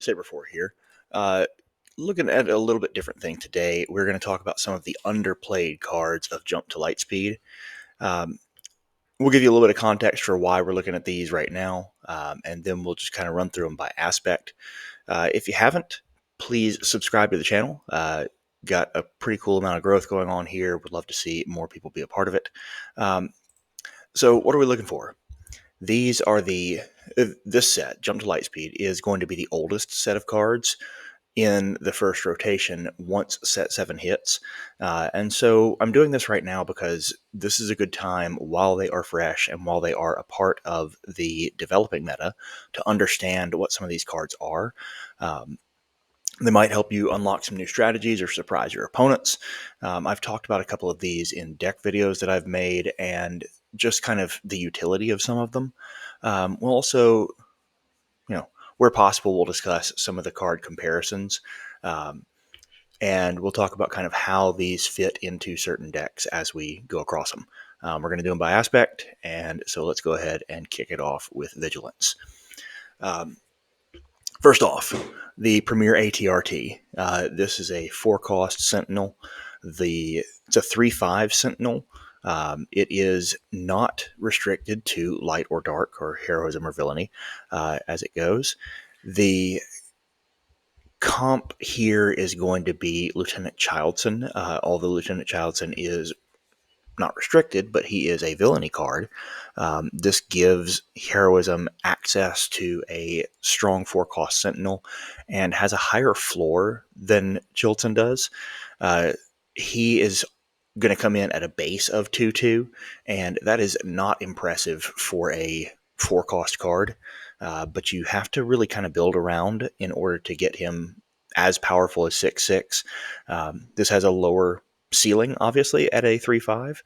Saber4 here. Uh, Looking at a little bit different thing today. We're going to talk about some of the underplayed cards of Jump to Lightspeed. Um, we'll give you a little bit of context for why we're looking at these right now, and then we'll just kind of run through them by aspect. If you haven't, please subscribe to the channel. Got a pretty cool amount of growth going on here. Would love to see more people be a part of it. So what are we looking for? These are this set, Jump to Lightspeed, is going to be the oldest set of cards in the first rotation once set 7 hits. And so I'm doing this right now because this is a good time while they are fresh and while they are a part of the developing meta to understand what some of these cards are. They might help you unlock some new strategies or surprise your opponents. I've talked about a couple of these in deck videos that I've made and just kind of the utility of some of them. We'll also, where possible, we'll discuss some of the card comparisons. And we'll talk about kind of how these fit into certain decks as we go across them. We're going to do them by aspect, and so let's go ahead and kick it off with Vigilance. First off, the Premier ATRT. This is a 4-cost Sentinel. It's a 3/5 Sentinel. It is not restricted to light or dark or heroism or villainy as it goes. The comp here is going to be Lieutenant Childson, although Lieutenant Childson is not restricted, but he is a villainy card. This gives heroism access to a strong 4-cost Sentinel and has a higher floor than Chilton does. He is going to come in at a base of 2/2, and that is not impressive for a 4-cost card. But you have to really kind of build around in order to get him as powerful as 6/6. This has a lower ceiling, obviously, at a 3/5,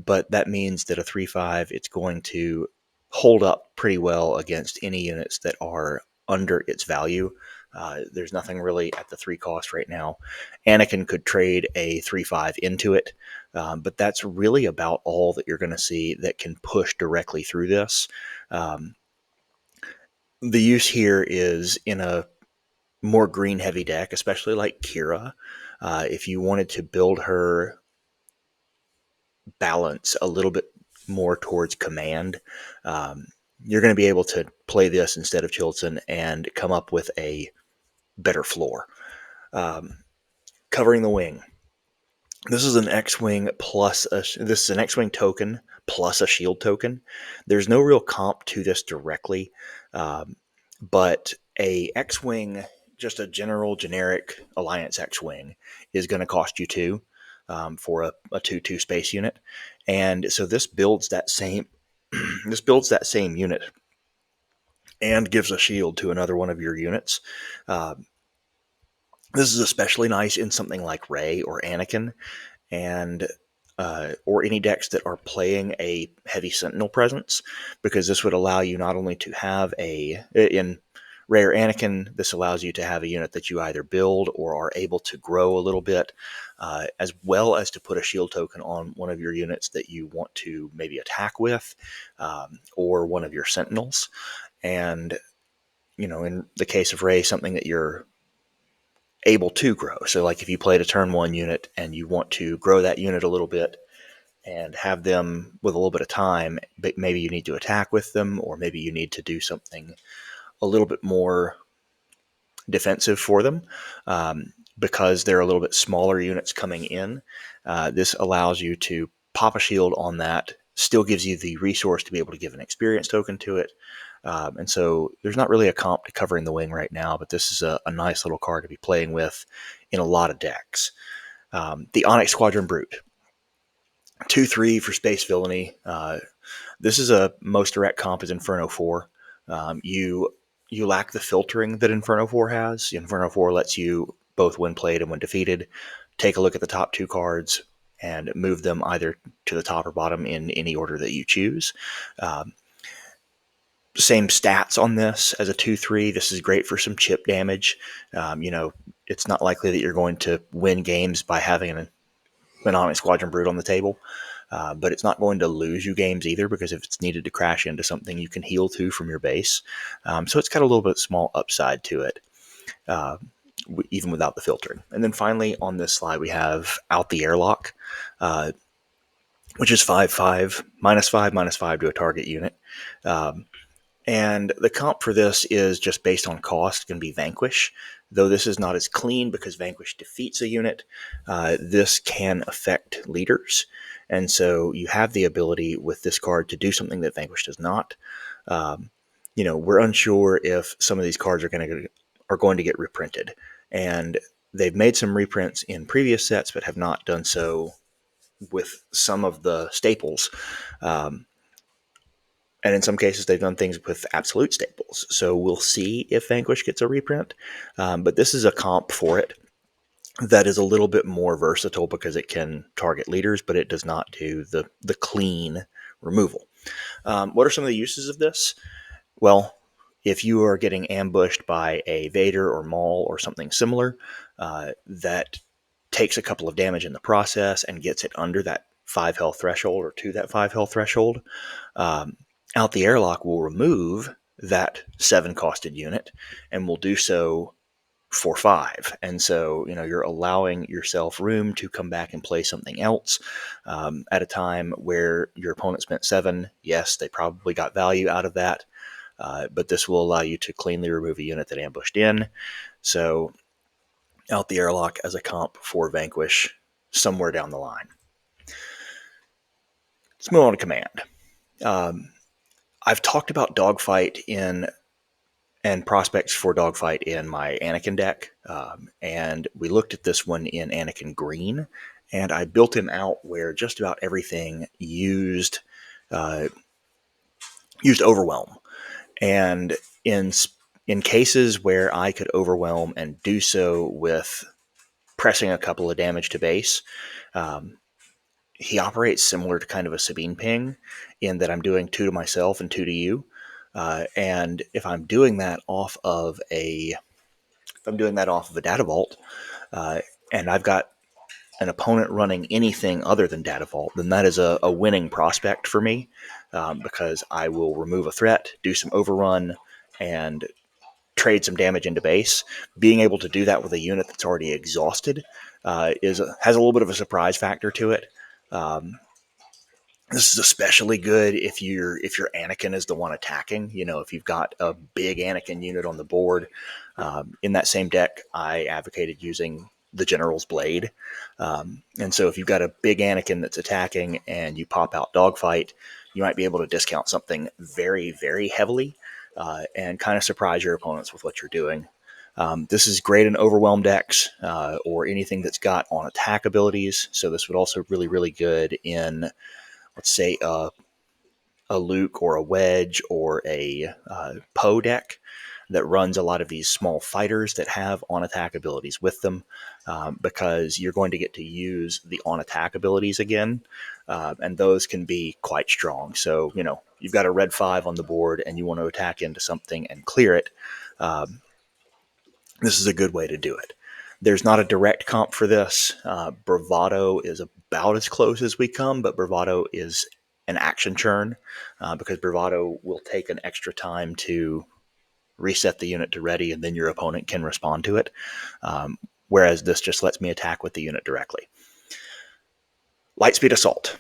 but that means that a 3/5, it's going to hold up pretty well against any units that are under its value. There's nothing really at the 3 cost right now. Anakin could trade a 3/5 into it, but that's really about all that you're going to see that can push directly through this. The use here is in a more green heavy deck, especially like Kira. If you wanted to build her balance a little bit more towards command, you're going to be able to play this instead of Chilton and come up with a better floor. Covering the wing. This is an X-Wing this is an X-Wing token plus a shield token. There's no real comp to this directly, but a X-Wing, just a generic Alliance X-Wing, is going to cost you 2 for a 2/2 space unit, and so this builds that same unit and gives a shield to another one of your units. This is especially nice in something like Rey or Anakin, and or any decks that are playing a heavy Sentinel presence, because this would allow you not only to have in Rey or Anakin, this allows you to have a unit that you either build or are able to grow a little bit, as well as to put a shield token on one of your units that you want to maybe attack with, or one of your Sentinels. And, in the case of Rey, something that you're able to grow. So like if you played a turn 1 unit and you want to grow that unit a little bit and have them with a little bit of time, but maybe you need to attack with them, or maybe you need to do something a little bit more defensive for them, because they're a little bit smaller units coming in. This allows you to pop a shield on that, still gives you the resource to be able to give an experience token to it. And so there's not really a comp to Covering the Wing right now, but this is a nice little card to be playing with in a lot of decks. The Onyx Squadron Brute. 2/3 for Space Villainy. This is most direct comp is Inferno 4. You lack the filtering that Inferno 4 has. Inferno 4 lets you, both when played and when defeated, take a look at the top 2 cards and move them either to the top or bottom in any order that you choose. Same stats on this as a 2/3. This is great for some chip damage. It's not likely that you're going to win games by having an Onyx Squadron Brute on the table, but it's not going to lose you games either, because if it's needed to crash into something, you can heal to from your base. So it's got a little bit small upside to it. uh, even without the filtering. And then finally on this slide, we have Out the Airlock, which is 5/5, -5/-5 to a target unit. And the comp for this is just based on cost, going to be Vanquish. Though this is not as clean because Vanquish defeats a unit, this can affect leaders. And so you have the ability with this card to do something that Vanquish does not. We're unsure if some of these cards are going to get reprinted. And they've made some reprints in previous sets, but have not done so with some of the staples. And in some cases, they've done things with absolute staples. So we'll see if Vanquish gets a reprint. But this is a comp for it that is a little bit more versatile because it can target leaders, but it does not do the clean removal. What are some of the uses of this? Well, if you are getting ambushed by a Vader or Maul or something similar that takes a couple of damage in the process and gets it under that 5 health threshold or to that 5 health threshold, Out the Airlock will remove that 7 costed unit and will do so for 5. And so, you're allowing yourself room to come back and play something else at a time where your opponent spent 7. Yes, they probably got value out of that, but this will allow you to cleanly remove a unit that ambushed in. So, Out the Airlock as a comp for Vanquish somewhere down the line. Let's move on to Command. I've talked about Dogfight and prospects for Dogfight in my Anakin deck, and we looked at this one in Anakin Green, and I built him out where just about everything used Overwhelm, and in cases where I could overwhelm and do so with pressing a couple of damage to base, he operates similar to kind of a Sabine ping in that I'm doing 2 to myself and 2 to you. And if I'm doing that off of a data vault, and I've got an opponent running anything other than data vault, then that is a winning prospect for me, because I will remove a threat, do some overrun, and trade some damage into base. Being able to do that with a unit that's already exhausted has a little bit of a surprise factor to it. This is especially good if your Anakin is the one attacking. If you've got a big Anakin unit on the board. In that same deck, I advocated using the General's Blade. And so if you've got a big Anakin that's attacking and you pop out Dogfight, you might be able to discount something very, very heavily and kind of surprise your opponents with what you're doing. This is great in Overwhelm decks or anything that's got on attack abilities. So this would also really, really good in, let's say, a Luke or a Wedge or a Poe deck that runs a lot of these small fighters that have on attack abilities with them, because you're going to get to use the on attack abilities again, and those can be quite strong. So, you've got a red 5 on the board and you want to attack into something and clear it. This is a good way to do it. There's not a direct comp for this. Bravado is about as close as we come, but Bravado is an action churn because Bravado will take an extra time to reset the unit to ready, and then your opponent can respond to it. Whereas this just lets me attack with the unit directly. Lightspeed Assault.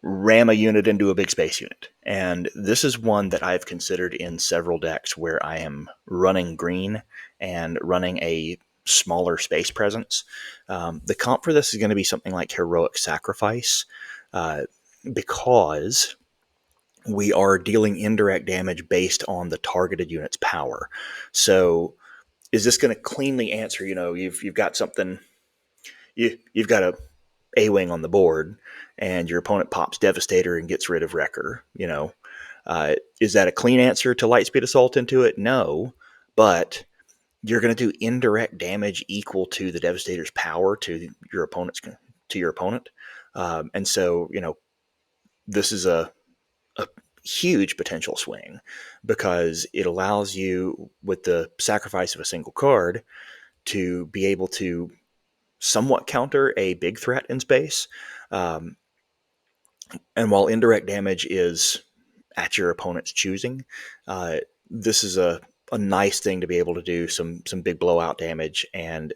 Ram a unit into a big space unit. And this is one that I've considered in several decks where I am running green and running a smaller space presence. The comp for this is going to be something like Heroic Sacrifice, because we are dealing indirect damage based on the targeted unit's power. So is this going to cleanly answer, you've got something, you've got a wing on the board, and your opponent pops Devastator and gets rid of Wrecker. Is that a clean answer to Lightspeed Assault into it? No, but you're going to do indirect damage equal to the Devastator's power to your opponent. And so, this is a huge potential swing because it allows you, with the sacrifice of a single card, to be able to somewhat counter a big threat in space. And while indirect damage is at your opponent's choosing, this is a a nice thing to be able to do some big blowout damage and,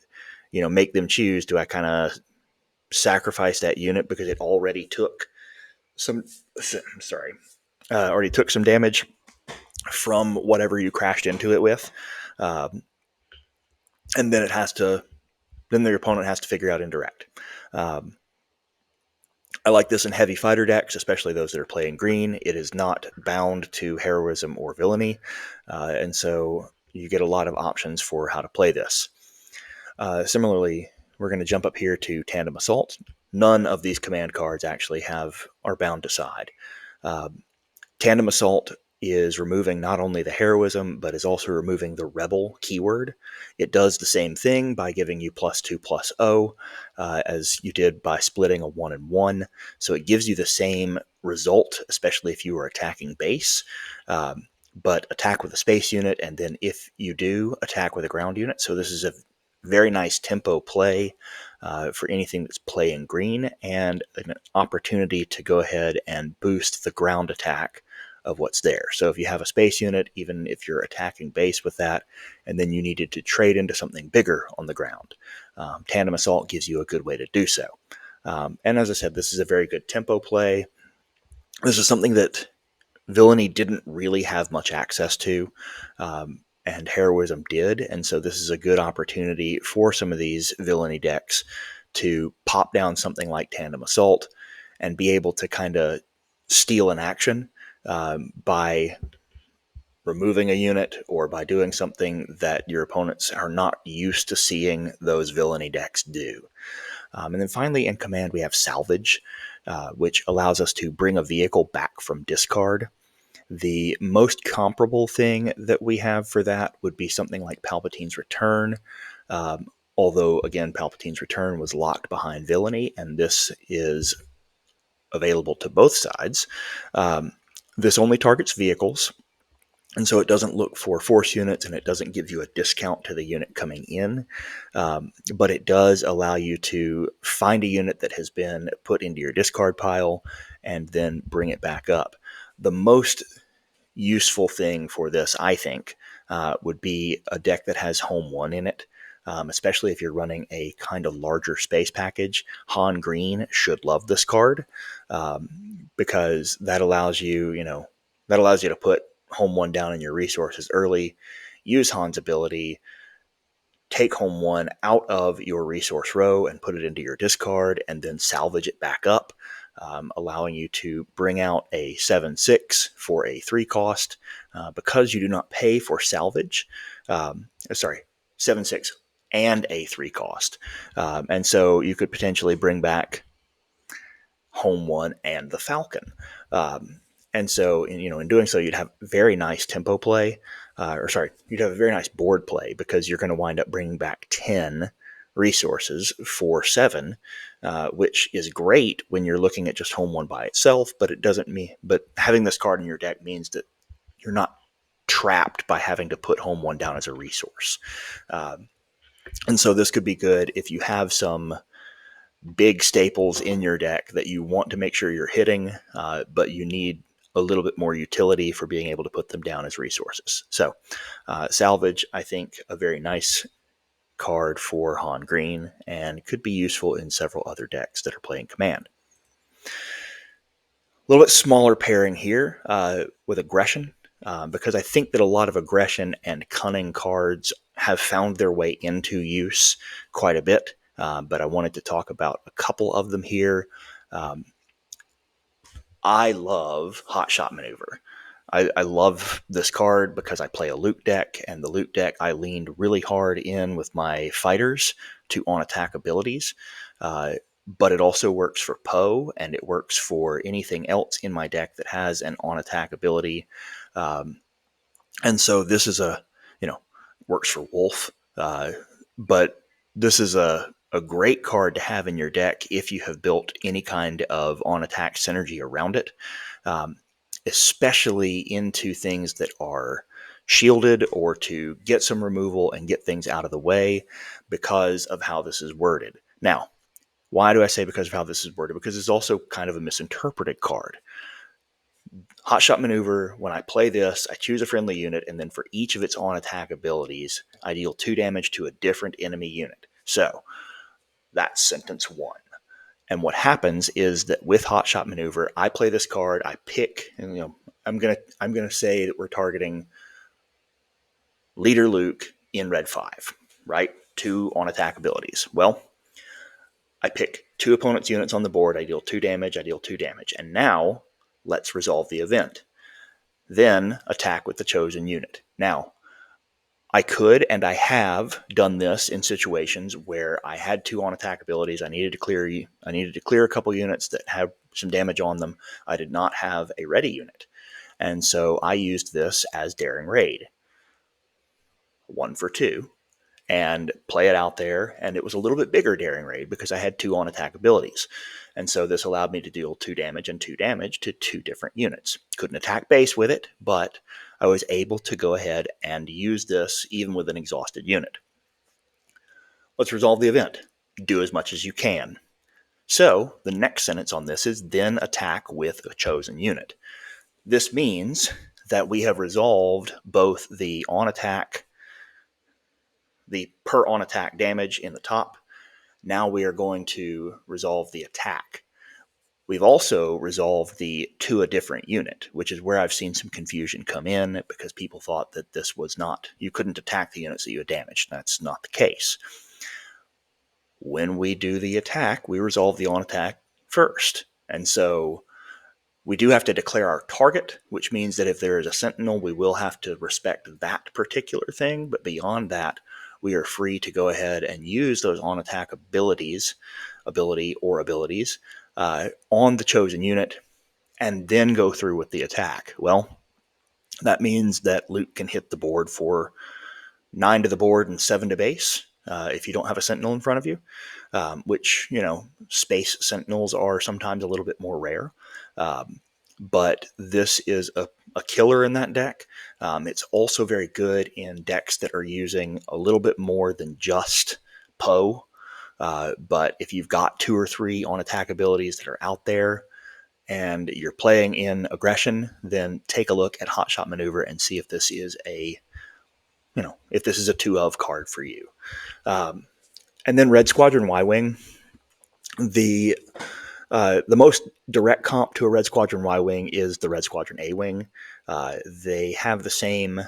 make them choose, do I kind of sacrifice that unit because it already took some, sorry, already took some damage from whatever you crashed into it with. Um, and then then the opponent has to figure out indirect. Um, I like this in heavy fighter decks, especially those that are playing green. It is not bound to heroism or villainy, and so you get a lot of options for how to play this. Similarly, we're going to jump up here to Tandem Assault. None of these command cards actually are bound to side. Tandem Assault is removing not only the heroism, but is also removing the rebel keyword. It does the same thing by giving you +2/+0, as you did by splitting a 1 and 1. So it gives you the same result, especially if you are attacking base. But attack with a space unit, and then if you do, attack with a ground unit. So this is a very nice tempo play for anything that's playing green, and an opportunity to go ahead and boost the ground attack of what's there. So if you have a space unit, even if you're attacking base with that, and then you needed to trade into something bigger on the ground, Tandem Assault gives you a good way to do so. And as I said, this is a very good tempo play. This is something that Villainy didn't really have much access to, and Heroism did, and so this is a good opportunity for some of these Villainy decks to pop down something like Tandem Assault and be able to kind of steal an action by removing a unit or by doing something that your opponents are not used to seeing those Villainy decks do. And then finally in Command we have Salvage, which allows us to bring a vehicle back from discard. The most comparable thing that we have for that would be something like Palpatine's Return. Although, again, Palpatine's Return was locked behind Villainy, and this is available to both sides. This only targets vehicles, and so it doesn't look for force units, and it doesn't give you a discount to the unit coming in. But it does allow you to find a unit that has been put into your discard pile and then bring it back up. The most useful thing for this, I think, would be a deck that has Home 1 in it, especially if you're running a kind of larger space package. Han Green should love this card, because that allows you, to put Home 1 down in your resources early, use Han's ability, take Home 1 out of your resource row and put it into your discard, and then salvage it back up, allowing you to bring out a 7/6 for a 3 cost. Because you do not pay for salvage, 7/6 and a 3 cost. And so you could potentially bring back Home 1 and the Falcon. And so, in doing so, you'd have very nice tempo play, you'd have a very nice board play, because you're going to wind up bringing back 10 resources for 7, which is great when you're looking at just Home 1 by itself, but but having this card in your deck means that you're not trapped by having to put Home 1 down as a resource. And so this could be good if you have some big staples in your deck that you want to make sure you're hitting, but you need a little bit more utility for being able to put them down as resources. So Salvage, I think, a very nice card for Han Green, and could be useful in several other decks that are playing Command. A little bit smaller pairing here with Aggression, because I think that a lot of Aggression and Cunning cards have found their way into use quite a bit, but I wanted to talk about a couple of them here. I love Hot Shot Maneuver. I love this card because I play a Luke deck, and the Luke deck I leaned really hard in with my fighters to on-attack abilities, but it also works for Poe, and it works for anything else in my deck that has an on-attack ability. And so this is works for Wolf, but this is a great card to have in your deck if you have built any kind of on-attack synergy around it, especially into things that are shielded, or to get some removal and get things out of the way because of how this is worded. Now, why do I say because of how this is worded? Because it's also kind of a misinterpreted card. Hotshot Maneuver, when I play this, I choose a friendly unit, and then for each of its on-attack abilities, I deal 2 damage to a different enemy unit. So, that's sentence 1. And what happens is that with Hotshot Maneuver, I play this card, I pick, and I'm gonna say that we're targeting Leader Luke in red 5, right? 2 on-attack abilities. Well, I pick 2 opponent's units on the board, I deal 2 damage, and now let's resolve the event. Then attack with the chosen unit. Now, I could and I have done this in situations where I had 2 on attack abilities. I needed to clear a couple units that had some damage on them. I did not have a ready unit. And so I used this as Daring Raid. 1 for 2. And play it out there. And it was a little bit bigger Daring Raid because I had 2 on attack abilities. And so this allowed me to deal 2 damage and 2 damage to 2 different units. Couldn't attack base with it, but I was able to go ahead and use this even with an exhausted unit. Let's resolve the event. Do as much as you can. So the next sentence on this is then attack with a chosen unit. This means that we have resolved both the per on attack damage in the top. Now we are going to resolve the attack. We've also resolved the to a different unit, which is where I've seen some confusion come in because people thought that this was not, you couldn't attack the units that you had damaged. That's not the case. When we do the attack, we resolve the on attack first. And so we do have to declare our target, which means that if there is a sentinel, we will have to respect that particular thing. But beyond that, we are free to go ahead and use those on attack abilities on the chosen unit and then go through with the attack. Well, that means that Luke can hit the board for 9 to the board and 7 to base if you don't have a sentinel in front of you, which, space sentinels are sometimes a little bit more rare. But this is a killer in that deck. It's also very good in decks that are using a little bit more than just Poe. But if you've got 2 or 3 on attack abilities that are out there and you're playing in aggression, then take a look at Hotshot Maneuver and see if this is a 2 of card for you. And then Red Squadron Y-Wing. The most direct comp to a Red Squadron Y-Wing is the Red Squadron A-Wing. They have the same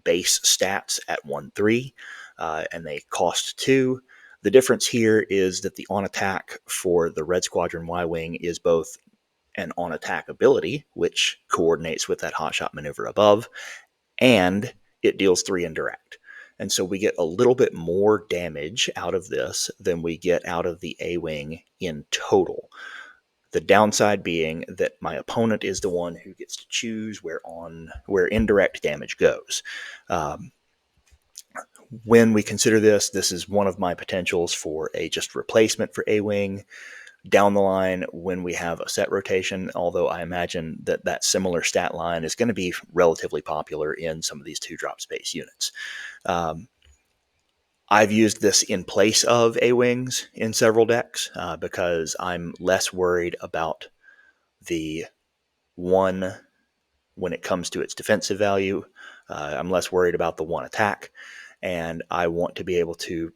base stats at 1-3, and they cost 2. The difference here is that the on-attack for the Red Squadron Y-Wing is both an on-attack ability, which coordinates with that Hotshot Maneuver above, and it deals 3 indirect. And so we get a little bit more damage out of this than we get out of the A-Wing in total. The downside being that my opponent is the one who gets to choose where indirect damage goes. When we consider this is one of my potentials for a just replacement for A-Wing. Down the line, when we have a set rotation, although I imagine that similar stat line is going to be relatively popular in some of these 2-drop space units. I've used this in place of A-Wings in several decks because I'm less worried about the one when it comes to its defensive value. I'm less worried about the 1 attack, and I want to be able to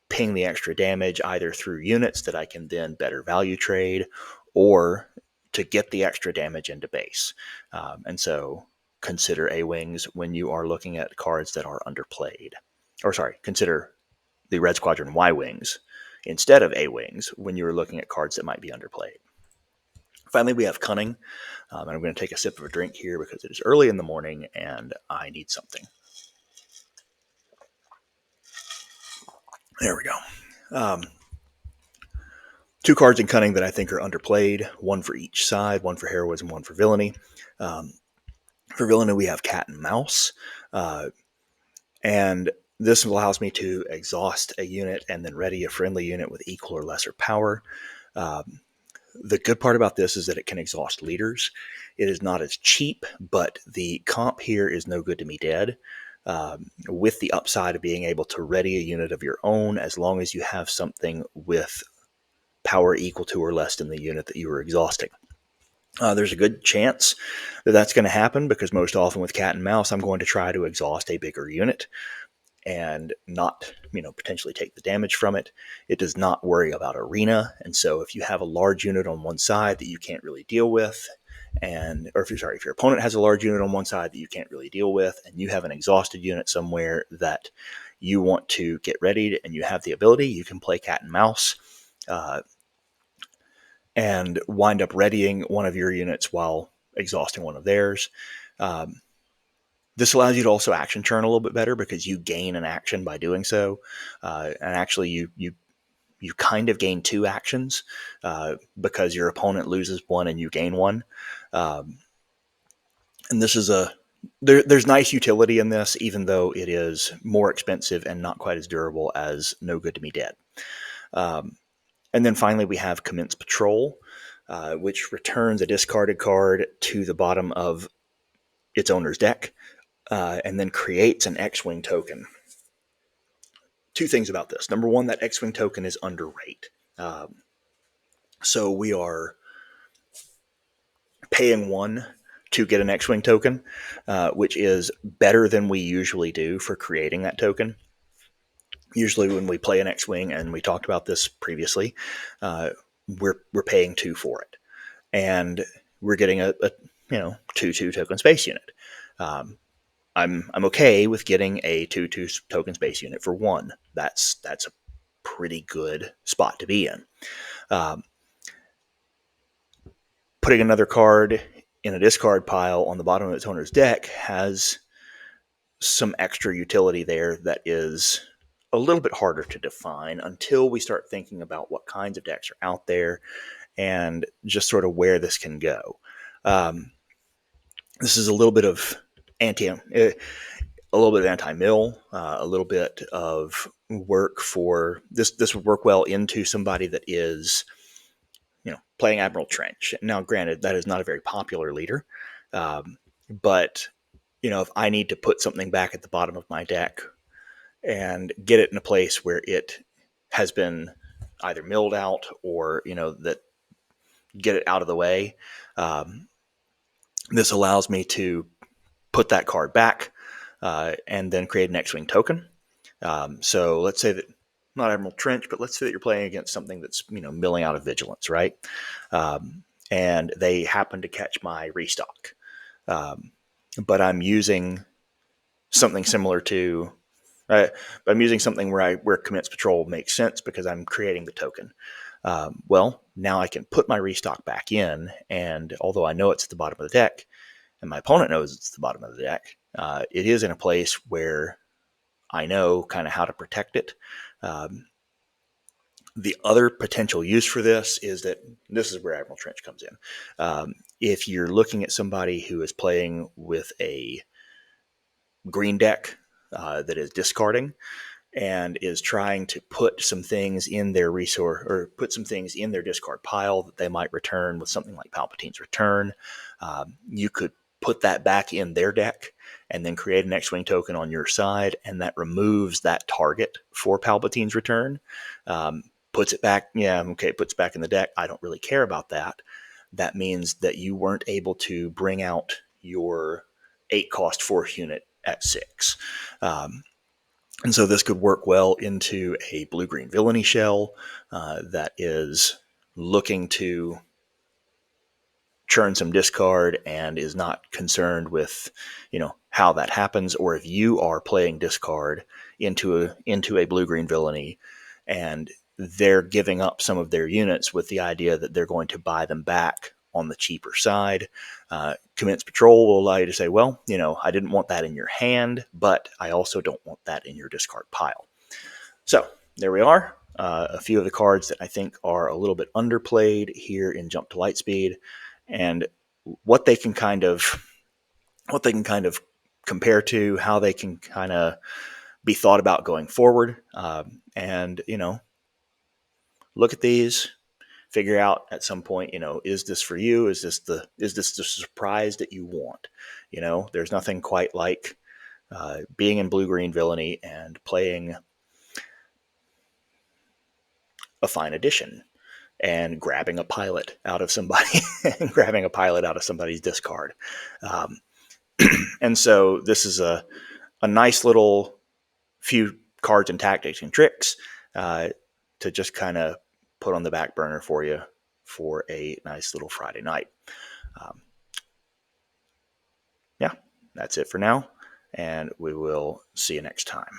ping the extra damage either through units that I can then better value trade or to get the extra damage into base. And so consider A-Wings when you are looking at cards that are underplayed. Consider the Red Squadron Y-Wings instead of A-Wings when you are looking at cards that might be underplayed. Finally, we have Cunning. And I'm going to take a sip of a drink here because it is early in the morning and I need something. There we go. 2 cards in Cunning that I think are underplayed, 1 for each side, 1 for heroism, 1 for villainy. For villainy, we have Cat and Mouse. And this allows me to exhaust a unit and then ready a friendly unit with equal or lesser power. The good part about this is that it can exhaust leaders. It is not as cheap, but the comp here is no good to me dead. With the upside of being able to ready a unit of your own as long as you have something with power equal to or less than the unit that you were exhausting. There's a good chance that that's going to happen because most often with cat and mouse, I'm going to try to exhaust a bigger unit and not, potentially take the damage from it. It does not worry about arena. And so if you have a large unit on one side that you can't really deal with, if your opponent has a large unit on one side that you can't really deal with, and you have an exhausted unit somewhere that you want to get readied and you have the ability, you can play cat and mouse and wind up readying one of your units while exhausting one of theirs. This allows you to also action churn a little bit better because you gain an action by doing so, and actually you kind of gain two actions because your opponent loses one and you gain one. And this is there's nice utility in this, even though it is more expensive and not quite as durable as No Good to Me Dead. And then finally we have Commence Patrol, which returns a discarded card to the bottom of its owner's deck, and then creates an X-Wing token. Two things about this. Number one, that X-Wing token is underrated. So we are paying one to get an X-Wing token, which is better than we usually do for creating that token. Usually when we play an X-Wing, and we talked about this previously, we're paying two for it. And we're getting a 2/2 token space unit. I'm okay with getting a 2/2 token space unit for one. That's a pretty good spot to be in. Putting another card in a discard pile on the bottom of its owner's deck has some extra utility there that is a little bit harder to define until we start thinking about what kinds of decks are out there and just sort of where this can go. This is a little bit of anti-mill, a little bit of work for this. This would work well into somebody that is, playing Admiral Trench. Now, granted, that is not a very popular leader, but if I need to put something back at the bottom of my deck and get it in a place where it has been either milled out or that get it out of the way, this allows me to put that card back and then create an X-Wing token. So let's say that, not Admiral Trench, but let's say that you're playing against something that's milling out of Vigilance, right? And they happen to catch my restock, but I'm using something similar to. I'm using something where Commence Patrol makes sense because I'm creating the token. Well, now I can put my restock back in, and although I know it's at the bottom of the deck, and my opponent knows it's at the bottom of the deck, it is in a place where I know kind of how to protect it. The other potential use for this is that this is where Admiral Trench comes in. If you're looking at somebody who is playing with a green deck that is discarding and is trying to put some things in their resource or put some things in their discard pile that they might return with something like Palpatine's Return, you could put that back in their deck and then create an X-Wing token on your side, and that removes that target for Palpatine's Return. Puts it back, puts it back in the deck. I don't really care about that. That means that you weren't able to bring out your 8-cost Force unit at 6. And so this could work well into a blue-green villainy shell that is looking to churn some discard and is not concerned with, how that happens, or if you are playing discard into a blue-green villainy and they're giving up some of their units with the idea that they're going to buy them back on the cheaper side. Commence Patrol will allow you to say, well, I didn't want that in your hand, but I also don't want that in your discard pile. So there we are. A few of the cards that I think are a little bit underplayed here in Jump to Lightspeed, and what they can kind of compare to, how they can kind of be thought about going forward. And look at these, figure out at some point, is this for you? Is this the surprise that you want? There's nothing quite like being in blue-green villainy and playing a fine edition. and grabbing a pilot out of somebody, grabbing a pilot out of somebody's discard. Um, and so this is a nice little few cards and tactics and tricks to just kind of put on the back burner for you for a nice little Friday night. Yeah, that's it for now, and we will see you next time.